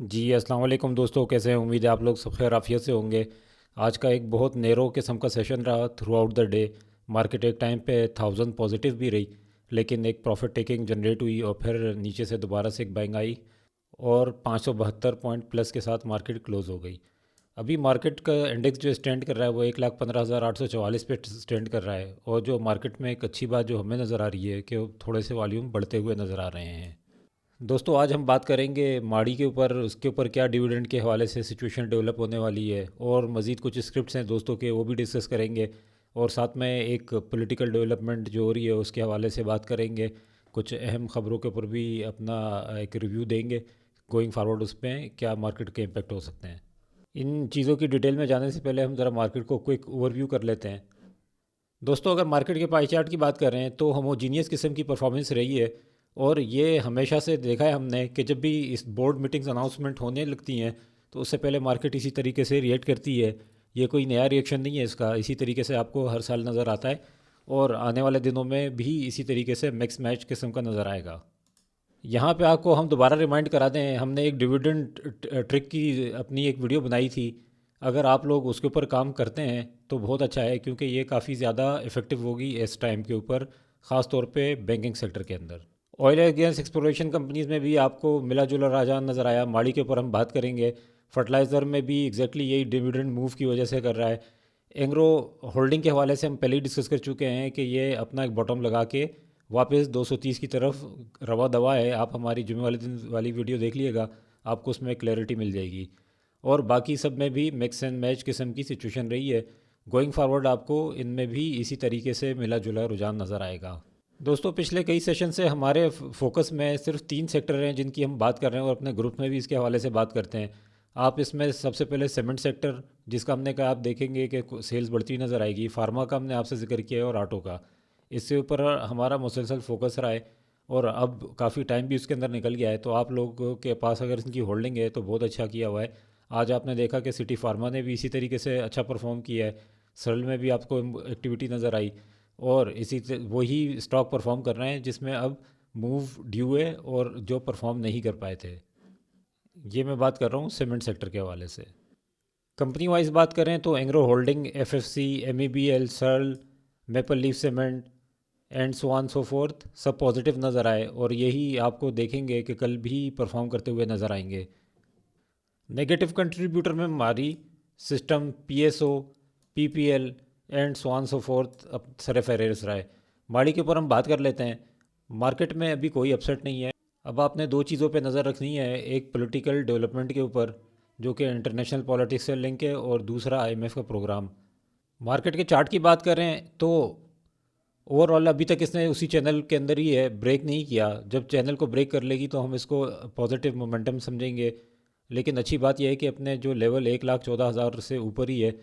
जी अस्सलाम वालेकुम दोस्तों, कैसे हैं? उम्मीद है आप लोग सब खैर आफियत से होंगे। आज का एक बहुत नैरो किस्म का सेशन रहा through out the day. Market एक टाइम पे 1000 पॉजिटिव भी रही, लेकिन एक प्रॉफिट टेकिंग जनरेट हुई और फिर नीचे से दोबारा से एक बाइंग आई और 572 पॉइंट प्लस के साथ मार्केट क्लोज हो गई। अभी मार्केट का इंडेक्स जो स्टैंड कर रहा है वो 1,15,844 पे स्टैंड कर रहा है। और जो मार्केट में एक अच्छी बात जो हमें नज़र आ रही है कि थोड़े से वॉल्यूम बढ़ते हुए नज़र आ रहे हैं। दोस्तों आज हम बात करेंगे माड़ी के ऊपर, उसके ऊपर क्या डिविडेंड के हवाले से सिचुएशन डेवलप होने वाली है, और मज़ीद कुछ स्क्रिप्ट्स हैं दोस्तों के, वो भी डिस्कस करेंगे। और साथ में एक पॉलिटिकल डेवलपमेंट जो हो रही है उसके हवाले से बात करेंगे। कुछ अहम ख़बरों के ऊपर भी अपना एक रिव्यू देंगे। गोइंग फारवर्ड उस पर क्या मार्केट के इम्पेक्ट हो सकते हैं। इन चीज़ों की डिटेल में जाने से पहले हम ज़रा मार्केट को क्विक ओवरव्यू कर लेते हैं। दोस्तों अगर मार्केट के पाई चार्ट की बात कर रहे हैं तो होमोजीनियस किस्म की परफॉर्मेंस रही है। और ये हमेशा से देखा है हमने कि जब भी इस बोर्ड मीटिंग्स अनाउंसमेंट होने लगती हैं तो उससे पहले मार्केट इसी तरीके से रिएक्ट करती है। ये कोई नया रिएक्शन नहीं है इसका, इसी तरीके से आपको हर साल नज़र आता है। और आने वाले दिनों में भी इसी तरीके से मिक्स मैच किस्म का नज़र आएगा। यहाँ पे आपको हम दोबारा रिमाइंड करा दें, हमने एक डिविडेंड ट्रिक की अपनी एक वीडियो बनाई थी। अगर आप लोग उसके ऊपर काम करते हैं तो बहुत अच्छा है, क्योंकि ये काफ़ी ज़्यादा इफ़ेक्टिव होगी इस टाइम के ऊपर, ख़ास तौर पे बैंकिंग सेक्टर के अंदर। Oil and gas exploration companies में भी आपको मिला जुला रुझान नज़र आया। माड़ी के ऊपर हम बात करेंगे। फर्टिलाइज़र में भी एग्जैक्टली यही डिविडेंड मूव की वजह से कर रहा है। एंग्रो होल्डिंग के हवाले से हम पहले ही डिस्कस कर चुके हैं कि ये अपना एक बॉटम लगा के वापस 230 की तरफ रवा दवा है। आप हमारी जुमे वाले दिन वाली वीडियो देख लीजिएगा, आपको उसमें क्लैरिटी मिल जाएगी। और बाकी सब में भी मिक्स एंड मैच किस्म की सिचुएशन रही है। गोइंग फारवर्ड आपको इनमें भी इसी तरीके से मिला जुला रुझान नज़र आएगा। दोस्तों पिछले कई सेशन से हमारे फोकस में सिर्फ 3 सेक्टर हैं जिनकी हम बात कर रहे हैं, और अपने ग्रुप में भी इसके हवाले से बात करते हैं। आप इसमें सबसे पहले सीमेंट सेक्टर, जिसका हमने कहा आप देखेंगे कि सेल्स बढ़ती नज़र आएगी। फार्मा का हमने आपसे जिक्र किया है, और ऑटो का। इससे ऊपर हमारा मुसलसल फोकस रहा है, और अब काफ़ी टाइम भी उसके अंदर निकल गया है। तो आप लोगों के पास अगर इनकी होल्डिंग है तो बहुत अच्छा किया हुआ है। आज आपने देखा कि सिटी फार्मा ने भी इसी तरीके से अच्छा परफॉर्म किया है। सरल में भी आपको एक्टिविटी नज़र आई, और वही स्टॉक परफॉर्म कर रहे हैं जिसमें अब मूव ड्यू है और जो परफॉर्म नहीं कर पाए थे। ये मैं बात कर रहा हूँ सीमेंट सेक्टर के हवाले से। कंपनी वाइज बात करें तो Engro holding, FFC, MEBL, Searle, Maple Leaf Cement and so on so forth सब पॉजिटिव नज़र आए, और यही आपको देखेंगे कि कल भी परफॉर्म करते हुए नज़र आएंगे। नेगेटिव कंट्रीब्यूटर में मारी, system, PSO, PPL and so on so fourth अब सरे फेरेस रहा है। माड़ी के ऊपर हम बात कर लेते हैं। मार्केट में अभी कोई अपसेट नहीं है। अब आपने दो चीज़ों पे नज़र रखनी है, एक पॉलिटिकल डेवलपमेंट के ऊपर जो कि इंटरनेशनल पॉलिटिक्स से लिंक है, और दूसरा आईएमएफ का प्रोग्राम। मार्केट के चार्ट की बात करें तो ओवरऑल अभी तक इसने उसी चैनल के अंदर ही है, ब्रेक नहीं किया। जब चैनल को ब्रेक कर लेगी तो हम इसको पॉजिटिव मोमेंटम समझेंगे। लेकिन अच्छी बात यह है कि अपने जो लेवल 1,14,000 से ऊपर ही है,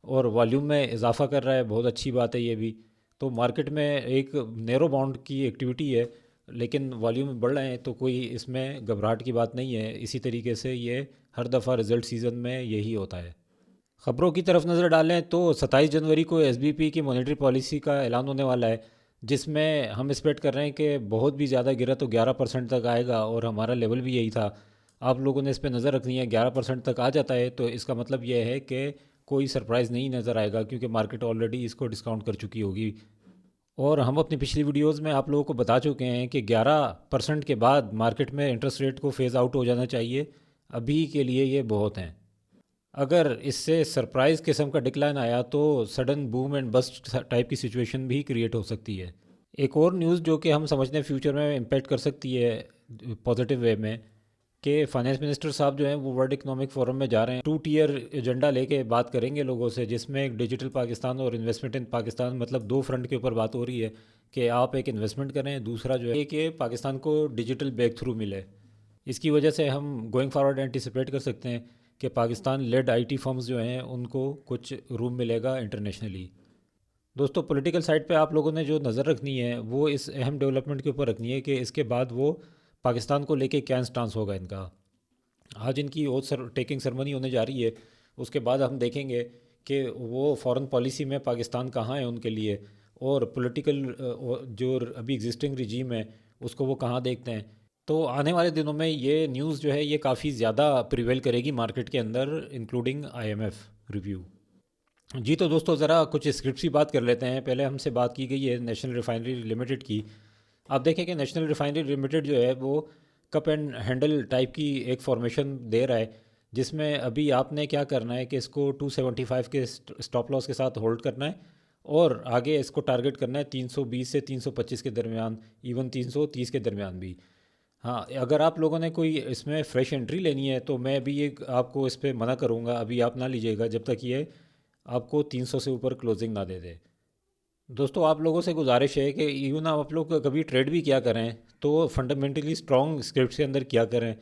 और वॉल्यूम में इजाफा कर रहा है, बहुत अच्छी बात है ये भी। तो मार्केट में एक नैरो बाउंड की एक्टिविटी है, लेकिन वॉल्यूम बढ़ रहे हैं, तो कोई इसमें घबराहट की बात नहीं है। इसी तरीके से ये हर दफ़ा रिज़ल्ट सीज़न में यही होता है। ख़बरों की तरफ नज़र डालें तो 27 जनवरी को एसबीपी की मॉनेटरी पॉलिसी का ऐलान होने वाला है, जिसमें हम एक्सपेक्ट कर रहे हैं कि बहुत भी ज़्यादा गिरा तो 11% तक आएगा, और हमारा लेवल भी यही था। आप लोगों ने इस पर नज़र रखनी है। 11% तक आ जाता है तो इसका मतलब यह है कि कोई सरप्राइज़ नहीं नज़र आएगा, क्योंकि मार्केट ऑलरेडी इसको डिस्काउंट कर चुकी होगी। और हम अपनी पिछली वीडियोस में आप लोगों को बता चुके हैं कि 11% के बाद मार्केट में इंटरेस्ट रेट को फेज़ आउट हो जाना चाहिए। अभी के लिए ये बहुत हैं। अगर इससे सरप्राइज़ किस्म का डिक्लाइन आया तो sudden boom and bast type की सिचुएशन भी क्रिएट हो सकती है। एक और न्यूज़ जो कि हम समझते हैं फ्यूचर में इम्पेक्ट कर सकती है पॉजिटिव वे में, कि फाइनेंस मिनिस्टर साहब जो हैं वो वर्ल्ड इकोनॉमिक फोरम में जा रहे हैं। 2 टियर एजेंडा लेके बात करेंगे लोगों से, जिसमें एक डिजिटल पाकिस्तान और इन्वेस्टमेंट इन पाकिस्तान, मतलब दो फ्रंट के ऊपर बात हो रही है कि आप एक इन्वेस्टमेंट करें, दूसरा जो है कि पाकिस्तान को डिजिटल ब्रेक थ्रू मिले। इसकी वजह से हम गोइंग फॉरवर्ड एंटिसिपेट कर सकते हैं कि पाकिस्तान लेड आईटी फर्म्स जो हैं उनको कुछ रूम मिलेगा इंटरनेशनली। दोस्तों पॉलिटिकल साइड पे आप लोगों ने जो नज़र रखनी है वो इस अहम डेवलपमेंट के ऊपर रखनी है कि इसके बाद वो पाकिस्तान को लेके क्या स्टांस होगा इनका। आज इनकी ओथ टेकिंग सेरेमनी होने जा रही है, उसके बाद हम देखेंगे कि वो फॉरेन पॉलिसी में पाकिस्तान कहाँ है उनके लिए, और पॉलिटिकल जो अभी एग्जिस्टिंग रिजीम है उसको वो कहाँ देखते हैं। तो आने वाले दिनों में ये न्यूज़ जो है ये काफ़ी ज़्यादा प्रिवेल करेगी मार्केट के अंदर, इंक्लूडिंग आईएमएफ रिव्यू। जी तो दोस्तों ज़रा कुछ स्क्रिप्ट की बात कर लेते हैं। पहले हमसे बात की गई है नेशनल रिफाइनरी लिमिटेड की। आप देखें कि नेशनल रिफाइनरी लिमिटेड जो है वो कप एंड हैंडल टाइप की एक फॉर्मेशन दे रहा है, जिसमें अभी आपने क्या करना है कि इसको 275 के स्टॉप लॉस के साथ होल्ड करना है और आगे इसको टारगेट करना है 320 से 325 के दरमियान, इवन 330 के दरमियान भी। हाँ, अगर आप लोगों ने कोई इसमें फ़्रेश एंट्री लेनी है तो मैं भी एक आपको इस पे मना करूँगा, अभी आप ना लीजिएगा जब तक ये आपको 300 से ऊपर क्लोजिंग ना दे दे। दोस्तों आप लोगों से गुजारिश है कि इवन आप लोग कभी ट्रेड भी किया करें तो फंडामेंटली स्ट्रॉन्ग स्क्रिप्ट के अंदर किया करें।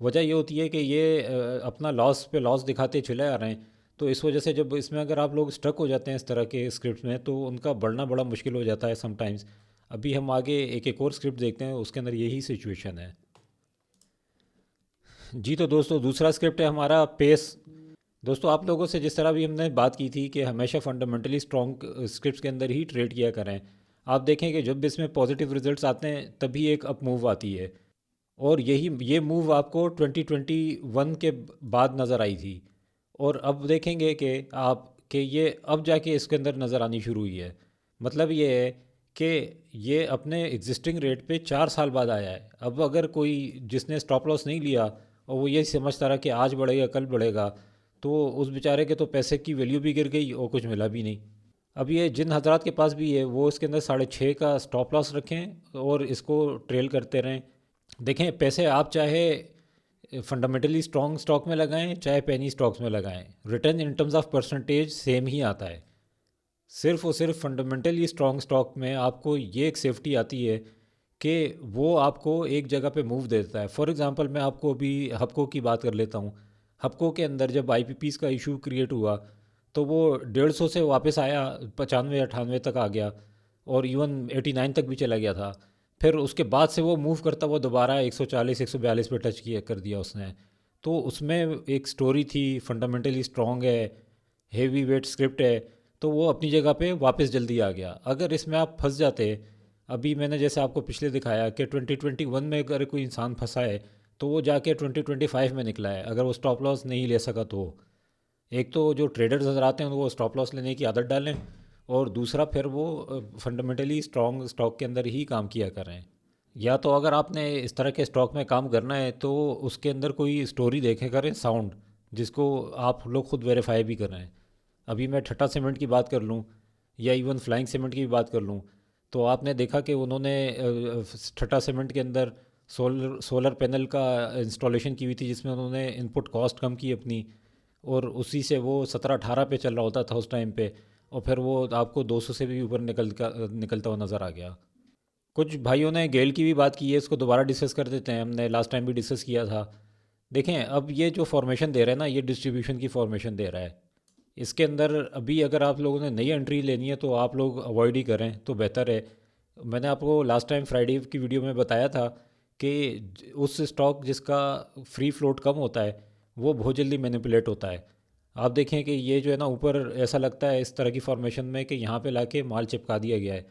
वजह ये होती है कि ये अपना लॉस पे लॉस दिखाते चले आ रहे हैं, तो इस वजह से जब इसमें अगर आप लोग स्ट्रक हो जाते हैं इस तरह के स्क्रिप्ट में तो उनका बढ़ना बड़ा मुश्किल हो जाता है समटाइम्स। अभी हम आगे एक और स्क्रिप्ट देखते हैं, उसके अंदर यही सिचुएशन है। जी तो दोस्तों दूसरा स्क्रिप्ट है हमारा पेस। दोस्तों आप लोगों से जिस तरह भी हमने बात की थी कि हमेशा फंडामेंटली स्ट्रॉन्ग स्क्रिप्ट्स के अंदर ही ट्रेड किया करें। आप देखें कि जब भी इसमें पॉजिटिव रिजल्ट्स आते हैं तभी एक अप मूव आती है, और यही ये मूव आपको 2021 के बाद नज़र आई थी। और अब देखेंगे कि आप कि ये अब जाके इसके अंदर नज़र आनी शुरू हुई है। मतलब ये है कि ये अपने एग्जिस्टिंग रेट पे 4 साल बाद आया है। अब अगर कोई जिसने स्टॉप लॉस नहीं लिया और वो यही समझता रहा कि आज बढ़ेगा कल बढ़ेगा, तो उस बेचारे के तो पैसे की वैल्यू भी गिर गई और कुछ मिला भी नहीं। अब ये जिन हजरात के पास भी है वो इसके अंदर 6.5 का स्टॉप लॉस रखें और इसको ट्रेल करते रहें। देखें पैसे आप चाहे फंडामेंटली स्ट्रॉन्ग स्टॉक में लगाएं चाहे पेनी स्टॉक्स में लगाएं, return in terms of percentage same ही आता है। सिर्फ और सिर्फ फंडामेंटली स्ट्रॉन्ग स्टॉक में आपको ये एक सेफ्टी आती है कि वो आपको एक जगह पे मूव दे देता है। फॉर एग्जांपल मैं आपको अभी हपको की बात कर लेता हूँ। हपको के अंदर जब आईपीपीस का इशू क्रिएट हुआ तो वो 150 से वापस आया, 95-98 तक आ गया और इवन 89 तक भी चला गया था। फिर उसके बाद से वो मूव करता हुआ दोबारा 140-142 पे टच किया कर दिया उसने। तो उसमें एक स्टोरी थी, फंडामेंटली स्ट्रॉन्ग है, हेवी वेट स्क्रिप्ट है, तो वो अपनी जगह पे वापस जल्दी आ गया। अगर इसमें आप फंस जाते, अभी मैंने जैसे आपको पिछले दिखाया कि 2021 में अगर कोई इंसान फंसा है तो वो जाके 2025 में निकला है, अगर वो स्टॉप लॉस नहीं ले सका तो। एक तो जो ट्रेडर्स नज़र आते हैं वो स्टॉप लॉस लेने की आदत डालें, और दूसरा फिर वो फंडामेंटली स्ट्रॉन्ग स्टॉक के अंदर ही काम किया करें। या तो अगर आपने इस तरह के स्टॉक में काम करना है तो उसके अंदर कोई स्टोरी देखें करें साउंड, जिसको आप लोग खुद वेरीफाई भी कर रहे हैं। अभी मैं ठट्टा सीमेंट की बात कर लूँ या इवन फ्लाइंग सीमेंट की भी बात कर लूँ, तो आपने देखा कि उन्होंने ठट्टा सीमेंट के अंदर सोलर पैनल का इंस्टॉलेशन की हुई थी, जिसमें उन्होंने इनपुट कॉस्ट कम की अपनी, और उसी से वो 17-18 पे चल रहा होता था उस टाइम पे, और फिर वो आपको 200 से भी ऊपर निकलता हुआ नज़र आ गया। कुछ भाइयों ने गेल की भी बात की है, इसको दोबारा डिस्कस कर देते हैं, हमने लास्ट टाइम भी डिस्कस किया था। देखें अब ये जो फॉर्मेशन दे रहा है ना, ये डिस्ट्रीब्यूशन की फॉर्मेशन दे रहा है। इसके अंदर अभी अगर आप लोगों ने नई एंट्री लेनी है तो आप लोग अवॉइड ही करें तो बेहतर है। मैंने आपको लास्ट टाइम फ्राइडे की वीडियो में बताया था कि उस स्टॉक जिसका फ्री फ्लोट कम होता है वो बहुत जल्दी मैनिपुलेट होता है। आप देखें कि ये जो है ना ऊपर ऐसा लगता है इस तरह की फॉर्मेशन में कि यहाँ पे लाके माल चिपका दिया गया है।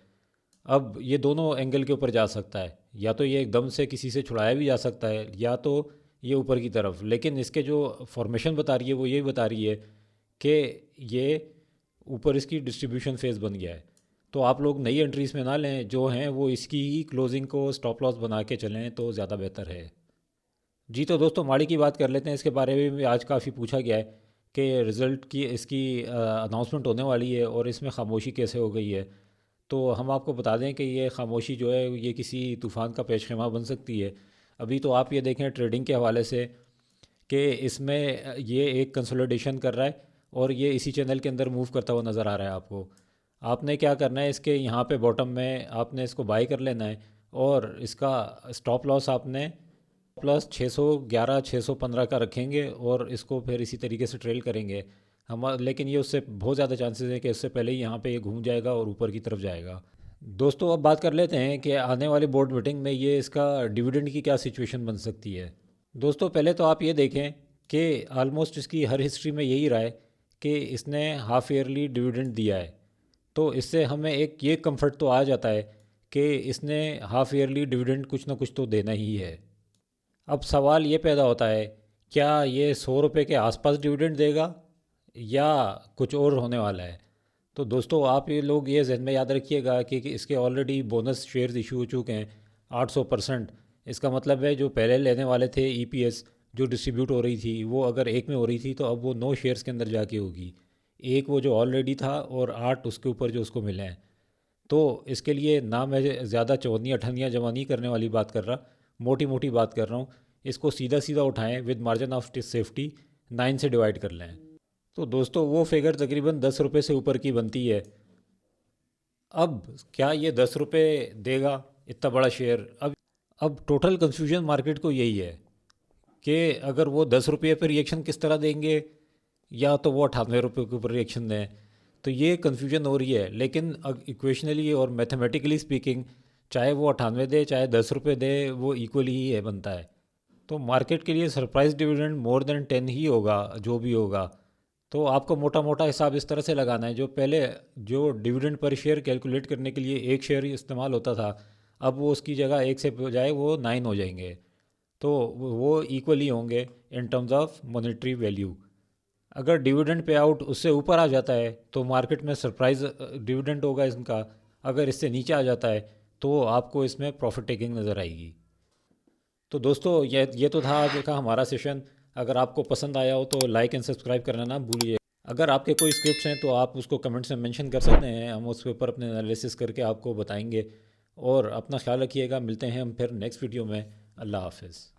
अब ये दोनों एंगल के ऊपर जा सकता है, या तो ये एकदम से किसी से छुड़ाया भी जा सकता है या तो ये ऊपर की तरफ, लेकिन इसके जो फॉर्मेशन बता रही है वो ये बता रही है कि ये ऊपर इसकी डिस्ट्रीब्यूशन फेज़ बन गया है। तो आप लोग नई एंट्रीज में ना लें, जो हैं वो इसकी ही क्लोजिंग को स्टॉप लॉस बना के चलें तो ज़्यादा बेहतर है। जी तो दोस्तों माड़ी की बात कर लेते हैं। इसके बारे में भी आज काफ़ी पूछा गया है कि रिज़ल्ट की इसकी अनाउंसमेंट होने वाली है और इसमें खामोशी कैसे हो गई है। तो हम आपको बता दें कि ये खामोशी जो है ये किसी तूफ़ान का पेशखेमा बन सकती है। अभी तो आप ये देखें ट्रेडिंग के हवाले से कि इसमें ये एक कंसोलिडेशन कर रहा है और ये इसी चैनल के अंदर मूव करता हुआ नज़र आ रहा है आपको। आपने क्या करना है, इसके यहाँ पे बॉटम में आपने इसको बाई कर लेना है और इसका स्टॉप लॉस आपने प्लस 611 615 का रखेंगे और इसको फिर इसी तरीके से ट्रेल करेंगे हम। लेकिन ये उससे बहुत ज़्यादा चांसेस है कि इससे पहले ही यहाँ पे ये घूम जाएगा और ऊपर की तरफ जाएगा। दोस्तों अब बात कर लेते हैं कि आने वाली बोर्ड मीटिंग में ये इसका डिविडेंड की क्या सिचुएशन बन सकती है। दोस्तों पहले तो आप ये देखें कि आलमोस्ट इसकी हर हिस्ट्री में यही रहा है कि इसने हाफ ईयरली डिविडेंड दिया है। तो इससे हमें एक ये कंफर्ट तो आ जाता है कि इसने हाफ ईयरली डिविडेंड कुछ ना कुछ तो देना ही है। अब सवाल ये पैदा होता है, क्या ये 100 रुपये के आसपास डिविडेंड देगा या कुछ और होने वाला है। तो दोस्तों आप ये लोग ये जहन में याद रखिएगा कि इसके ऑलरेडी बोनस शेयर्स इशू हो चुके हैं 800%। इसका मतलब है जो पहले लेने वाले थे ईपीएस जो डिस्ट्रीब्यूट हो रही थी वो अगर एक में हो रही थी तो अब वो 9 शेयर्स के अंदर जाके होगी। एक वो जो ऑलरेडी था और 8 उसके ऊपर जो उसको मिले हैं। तो इसके लिए ना मैं ज़्यादा चौनियाँ अठनियाँ जमा नहीं करने वाली बात कर रहा, मोटी मोटी बात कर रहा हूँ। इसको सीधा सीधा उठाएं विद मार्जिन ऑफ सेफ्टी 9 से डिवाइड कर लें। तो दोस्तों वो फिगर तकरीबन 10 रुपये से ऊपर की बनती है। अब क्या ये 10 रुपये देगा इतना बड़ा शेयर? अब टोटल कंफ्यूजन मार्केट को यही है कि अगर वो 10 रुपये पर रिएक्शन किस तरह देंगे या तो वो 98 रुपये के ऊपर रिएक्शन दें। तो ये कन्फ्यूजन हो रही है, लेकिन इक्वेशनली और मैथमेटिकली स्पीकिंग चाहे वो 98 दे चाहे 10 रुपये दे वो इक्वली ही है बनता है। तो मार्केट के लिए सरप्राइज डिविडेंड मोर देन 10 ही होगा जो भी होगा। तो आपको मोटा मोटा हिसाब इस तरह से लगाना है, जो पहले जो डिविडेंड पर शेयर कैलकुलेट करने के लिए एक शेयर इस्तेमाल होता था अब वो उसकी जगह एक से बजाय वो 9 हो जाएंगे। तो वो इक्वली होंगे इन टर्म्स ऑफ मॉनेटरी वैल्यू। अगर डिविडेंड पे आउट उससे ऊपर आ जाता है तो मार्केट में सरप्राइज डिविडेंड होगा इनका। अगर इससे नीचे आ जाता है तो आपको इसमें प्रॉफिट टेकिंग नज़र आएगी। तो दोस्तों ये तो था आज का हमारा सेशन। अगर आपको पसंद आया हो तो लाइक एंड सब्सक्राइब करना ना भूलिए। अगर आपके कोई स्क्रिप्ट्स हैं तो आप उसको कमेंट्स में मेंशन कर सकते हैं, हम उसके ऊपर अपने एनालिसिस करके आपको बताएंगे। और अपना ख्याल रखिएगा, मिलते हैं हम फिर नेक्स्ट वीडियो में। अल्लाह हाफिज़।